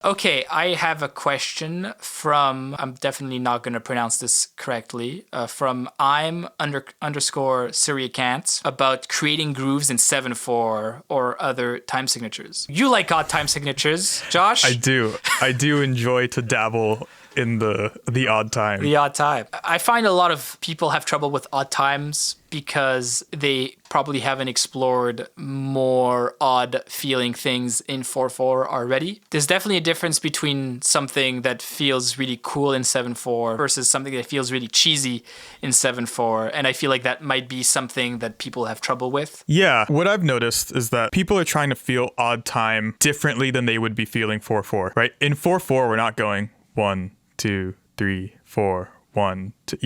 Okay, I have a question from, I'm definitely not going to pronounce this correctly, from underscore Syriacant about creating grooves in 7/4 or other time signatures. You like odd time signatures, I Josh? do. I do enjoy to dabble in the odd time. The odd time. I find a lot of people have trouble with odd times because they probably haven't explored more odd feeling things in 4/4 already. There's definitely a difference between something that feels really cool in 7/4 versus something that feels really cheesy in 7/4. And I feel like that might be something that people have trouble with. Yeah, what I've noticed is that people are trying to feel odd time differently than they would be feeling 4/4, right? In 4/4, we're not going 1, 2, 3, 4, 1, 2,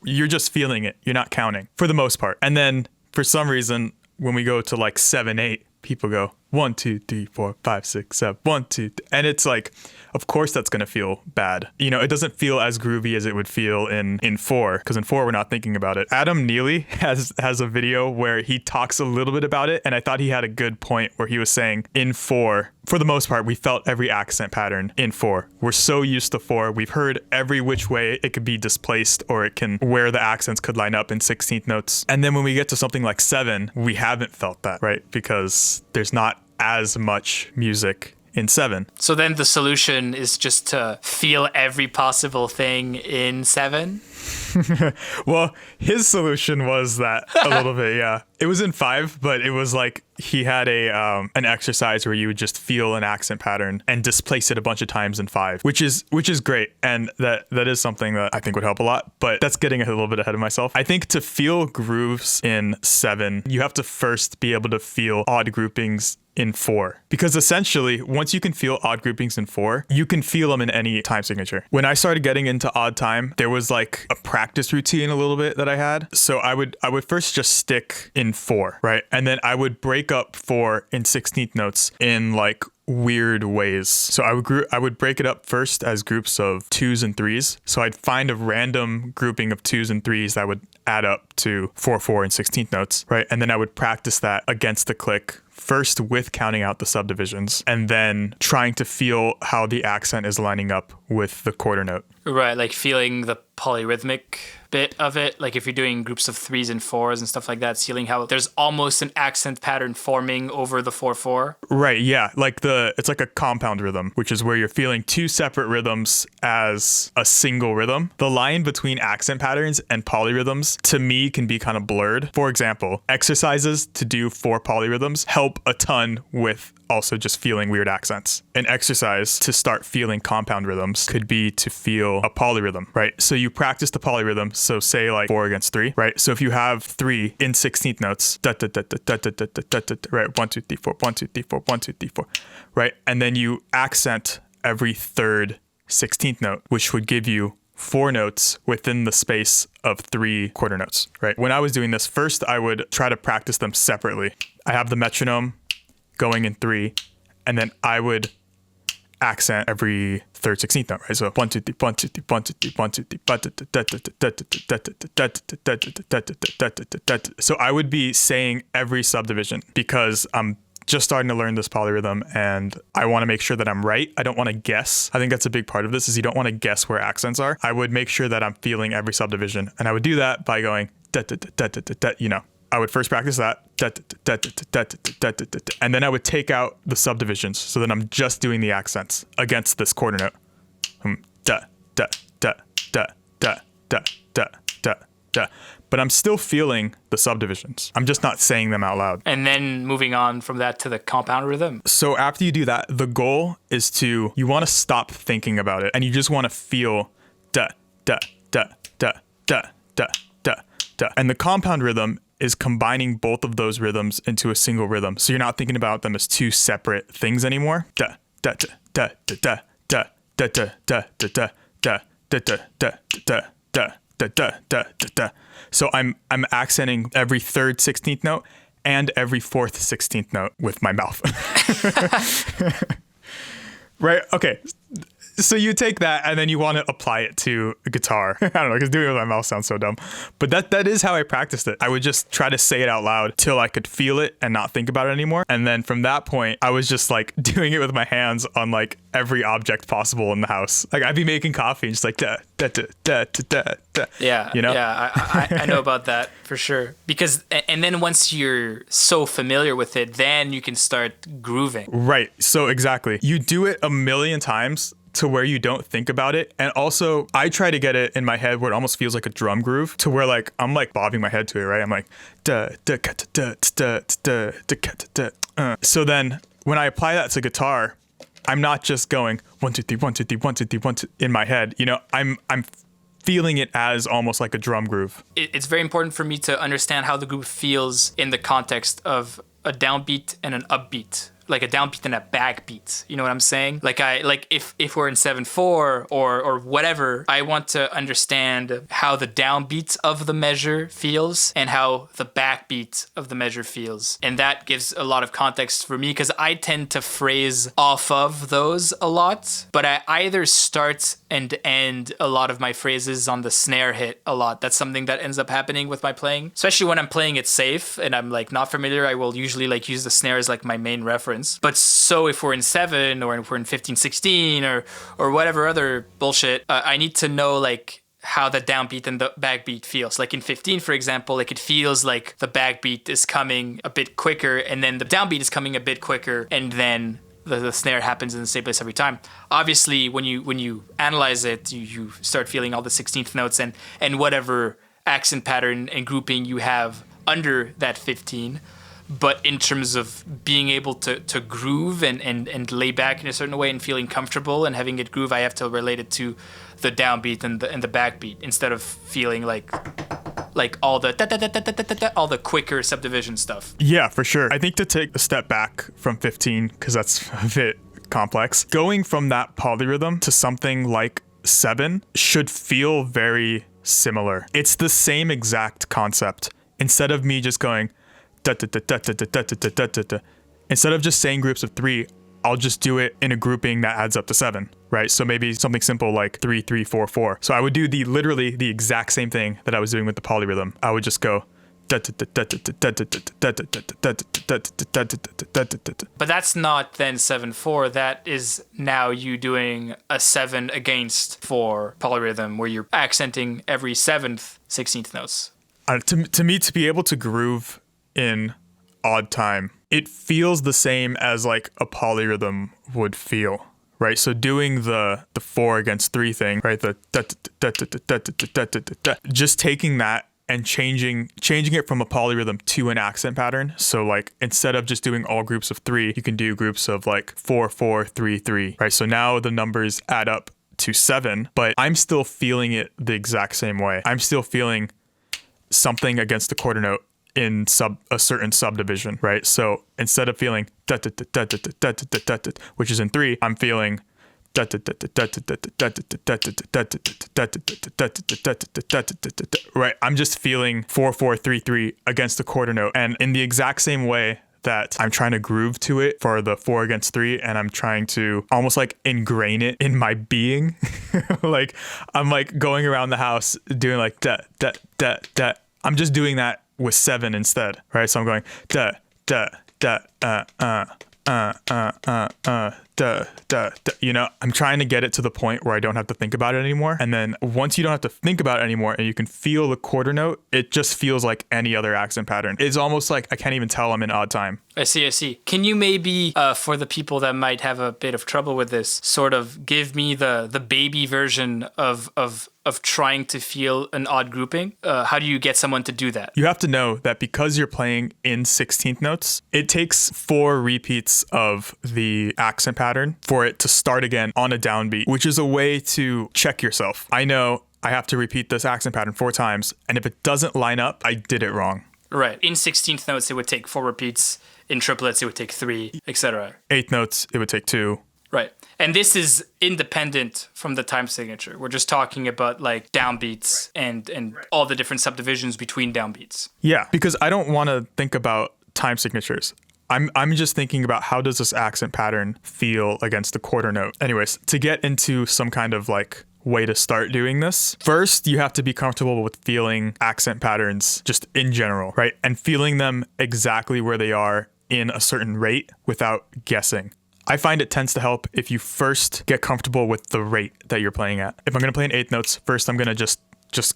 you're just feeling it. You're not counting for the most part. And then for some reason, when we go to like 7/8, people go 1, 2, 3, 4, 5, 6, 7, 1, 2, and it's like, of course that's gonna feel bad. It doesn't feel as groovy as it would feel in 4, because in 4 we're not thinking about it. Adam Neely has a video where he talks a little bit about it, and I thought he had a good point where he was saying in 4, for the most part, we felt every accent pattern in 4. We're so used to 4, we've heard every which way it could be displaced or where the accents could line up in 16th notes. And then when we get to something like 7, we haven't felt that, right? Because there's not as much music in 7. So then the solution is just to feel every possible thing in 7. Well, his solution was that a little bit, yeah. It was in 5, but it was like he had an exercise where you would just feel an accent pattern and displace it a bunch of times in 5, which is great, and that is something that I think would help a lot. But that's getting a little bit ahead of myself. I think to feel grooves in 7, you have to first be able to feel odd groupings in 4, because essentially once you can feel odd groupings in 4, you can feel them in any time signature. When I started getting into odd time, there was like a practice routine a little bit that I had. So I would first just stick in 4, right? And then I would break up 4 in 16th notes in like weird ways. So I would break it up first as groups of 2s and 3s. So I'd find a random grouping of 2s and 3s that would add up to 4/4 and 16th notes, right? And then I would practice that against the click, first with counting out the subdivisions and then trying to feel how the accent is lining up with the quarter note. Right, like feeling the polyrhythmic bit of it. Like if you're doing groups of 3s and 4s and stuff like that, feeling how there's almost an accent pattern forming over the 4/4. Right, yeah. It's like a compound rhythm, which is where you're feeling 2 separate rhythms as a single rhythm. The line between accent patterns and polyrhythms, to me, can be kind of blurred. For example, exercises to do 4 polyrhythms help a ton with also just feeling weird accents. An exercise to start feeling compound rhythms could be to feel a polyrhythm, right? So you practice the polyrhythm. So say like 4 against 3, right? So if you have 3 in 16th notes, right? 1, 2, 3, 4, 1, 2, 3, 4, 1, 2, 3, 4, right? And then you accent every third 16th note, which would give you 4 notes within the space of 3 quarter notes, right? When I was doing this, first I would try to practice them separately. I have the metronome going in 3, and then I would accent every third 16th note, right? So 1, 2, 3, 1, 2, 3, 1, 2, 3, 1, 2, 3. So I would be saying every subdivision because I'm just starting to learn this polyrhythm and I want to make sure that I'm right. I don't want to guess. I think that's a big part of this is you don't want to guess where accents are. I would make sure that I'm feeling every subdivision, and I would do that by going I would first practice that, and then I would take out the subdivisions so that I'm just doing the accents against this quarter note. Da, da, da, da, da, da, da, da, da. But I'm still feeling the subdivisions. I'm just not saying them out loud. And then moving on from that to the compound rhythm. So after you do that, the goal is you want to stop thinking about it and you just want to feel da, da, da, da, da, da, da, da. And the compound rhythm is combining both of those rhythms into a single rhythm. So you're not thinking about them as 2 separate things anymore. Da, da, da, da, da, da, da, da, da, da, da, da, da, da, da, da, da, da, da, da. So I'm accenting every third 16th note and every fourth 16th note with my mouth. Right? Okay. So you take that and then you want to apply it to a guitar. I don't know, because doing it with my mouth sounds so dumb. But that is how I practiced it. I would just try to say it out loud till I could feel it and not think about it anymore. And then from that point, I was just like doing it with my hands on like every object possible in the house. Like I'd be making coffee and just like da da da da da da. Yeah, you know? Yeah, I know about that for sure. Because and then once you're so familiar with it, then you can start grooving. Right. So exactly. You do it a million times to where you don't think about it. And also I try to get it in my head where it almost feels like a drum groove to where like I'm like bobbing my head to it, right? I'm like da da da da da da da da. So then when I apply that to guitar, I'm not just going 1 2 3 1 2 3 1 2 3 1 2 in my head. You know, I'm feeling it as almost like a drum groove. It's very important for me to understand how the groove feels in the context of a downbeat and an upbeat. Like a downbeat and a backbeat. You know what I'm saying? Like if we're in 7/4 or whatever, I want to understand how the downbeat of the measure feels and how the backbeat of the measure feels. And that gives a lot of context for me because I tend to phrase off of those a lot, but I either start and end a lot of my phrases on the snare hit a lot. That's something that ends up happening with my playing, especially when I'm playing it safe and I'm like not familiar. I will usually like use the snare as like my main reference. But so if we're in 7 or if we're in 15/16 or whatever other bullshit, I need to know like how the downbeat and the backbeat feels. Like in 15, for example, like it feels like the backbeat is coming a bit quicker and then the downbeat is coming a bit quicker and then the snare happens in the same place every time. Obviously, when you analyze it, you start feeling all the 16th notes and whatever accent pattern and grouping you have under that 15. But in terms of being able to groove and lay back in a certain way and feeling comfortable and having it groove, I have to relate it to the downbeat and the backbeat instead of feeling like all the all the quicker subdivision stuff. Yeah, for sure. I think to take a step back from 15, because that's a bit complex, going from that polyrhythm to something like 7 should feel very similar. It's the same exact concept. Instead of me just going da da da da da da da da da da, instead of just saying groups of 3, I'll just do it in a grouping that adds up to 7, right? So maybe something simple like 3 3 4 4. So I would do literally the exact same thing that I was doing with the polyrhythm. I would just go but that's not then 7/4. That is now you doing a 7 against 4 polyrhythm where you're accenting every 7th 16th notes. To me, to be able to groove in odd time, it feels the same as like a polyrhythm would feel, right? So doing the 4 against 3 thing, right? The just taking that and changing it from a polyrhythm to an accent pattern. So like instead of just doing all groups of 3, you can do groups of like 4 4 3 3, right? So now the numbers add up to 7, but I'm still feeling it the exact same way. I'm still feeling something against the quarter note in a certain subdivision, right? So instead of feeling which is in 3, I'm feeling right. I'm just feeling 4 4 3 3 against the quarter note, and in the exact same way that I'm trying to groove to it for the 4 against 3, and I'm trying to almost like ingrain it in my being. Like I'm like going around the house doing like da da da da. I'm just doing that with 7 instead, right? So I'm going da da da da, you know, I'm trying to get it to the point where I don't have to think about it anymore. And then once you don't have to think about it anymore and you can feel the quarter note, it just feels like any other accent pattern. It's almost like I can't even tell I'm in odd time. I see. Can you maybe, for the people that might have a bit of trouble with this, sort of give me the baby version of trying to feel an odd grouping? How do you get someone to do that? You have to know that because you're playing in 16th notes, it takes 4 repeats of the accent pattern for it to start again on a downbeat, which is a way to check yourself. I know I have to repeat this accent pattern 4 times, and if it doesn't line up, I did it wrong. Right. In 16th notes, it would take 4 repeats. In triplets, it would take 3, etc. 8th notes, it would take 2. Right. And this is independent from the time signature. We're just talking about like downbeats and all the different subdivisions between downbeats. Yeah, because I don't want to think about time signatures. I'm just thinking about how does this accent pattern feel against the quarter note. Anyways, to get into some kind of like way to start doing this, first you have to be comfortable with feeling accent patterns just in general, right? And feeling them exactly where they are in a certain rate without guessing. I find it tends to help if you first get comfortable with the rate that you're playing at. If I'm going to play in eighth notes, first I'm going to just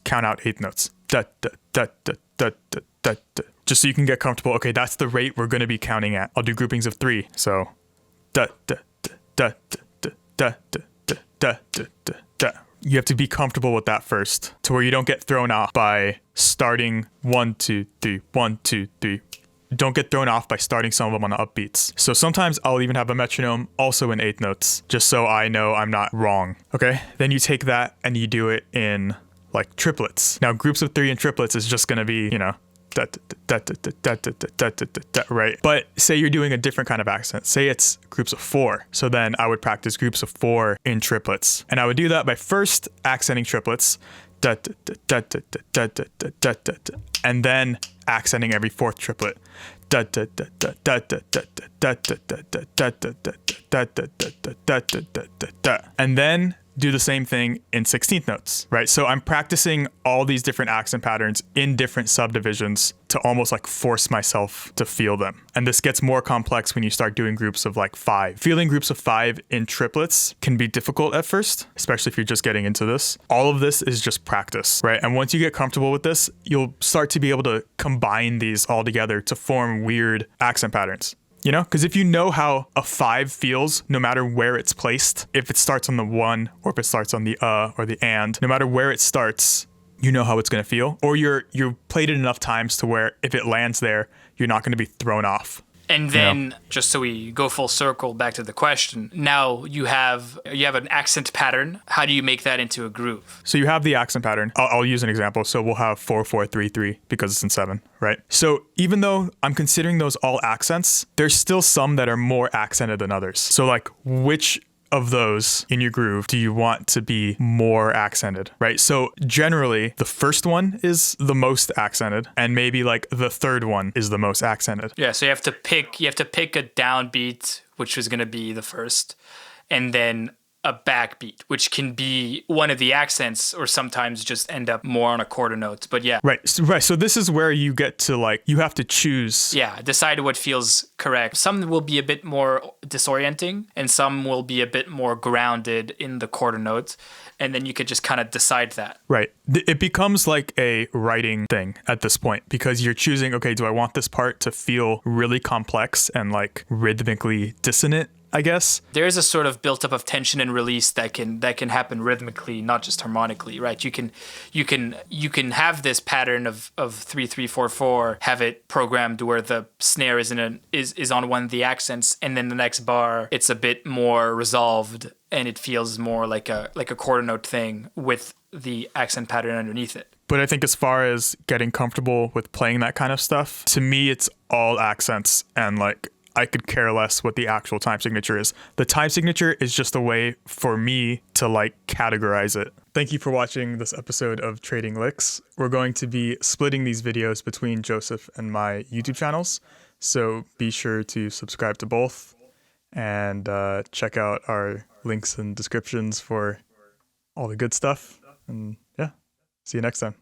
count out eighth notes. Da, da, da, da, da, da, da, da. Just so you can get comfortable. Okay, that's the rate we're going to be counting at. I'll do groupings of 3. So da da da da da da da da da da da da. You have to be comfortable with that first, to where you don't get thrown off by starting 1 2 3 1 2 3. Don't get thrown off by starting some of them on the upbeats. So sometimes I'll even have a metronome also in eighth notes, just so I know I'm not wrong. Okay, then you take that and you do it in like triplets. Now groups of 3 and triplets is just going to be, you know, right? But say you're doing a different kind of accent. Say it's groups of 4. So then I would practice groups of 4 in triplets. And I would do that by first accenting triplets, and then accenting every 4th triplet. And then do the same thing in 16th notes, right? So I'm practicing all these different accent patterns in different subdivisions to almost like force myself to feel them. And this gets more complex when you start doing groups of like 5. Feeling groups of 5 in triplets can be difficult at first, especially if you're just getting into this. All of this is just practice, right? And once you get comfortable with this, you'll start to be able to combine these all together to form weird accent patterns. You know, because if you know how a 5 feels, no matter where it's placed, if it starts on the 1 or if it starts on the or the and, no matter where it starts, you know how it's going to feel. Or you've played it enough times to where if it lands there, you're not going to be thrown off. And then, just so we go full circle back to the question, now you have an accent pattern. How do you make that into a groove? So you have the accent pattern. I'll use an example. So we'll have 4 4 3 3 because it's in 7, right? So even though I'm considering those all accents, there's still some that are more accented than others. So like which of those in your groove do you want to be more accented, right? So generally the first one is the most accented, and maybe like the third one is the most accented. Yeah, so you have to pick a downbeat, which is going to be the first, and then a backbeat, which can be one of the accents or sometimes just end up more on a quarter note. But yeah. Right. So this is where you get to like, you have to choose. Yeah, decide what feels correct. Some will be a bit more disorienting and some will be a bit more grounded in the quarter note. And then you could just kind of decide that. Right. It becomes like a writing thing at this point because you're choosing, okay, do I want this part to feel really complex and like rhythmically dissonant, I guess? There's a sort of built up of tension and release that can happen rhythmically, not just harmonically, right? You can have this pattern of 3 3 4 4, have it programmed where the snare is on one of the accents, and then the next bar it's a bit more resolved and it feels more like a quarter note thing with the accent pattern underneath it. But I think as far as getting comfortable with playing that kind of stuff, to me it's all accents, and like I could care less what the actual time signature is. The time signature is just a way for me to like categorize it. Thank you for watching this episode of Trading Licks. We're going to be splitting these videos between Joseph and my YouTube channels, so be sure to subscribe to both and check out our links and descriptions for all the good stuff. And yeah, see you next time.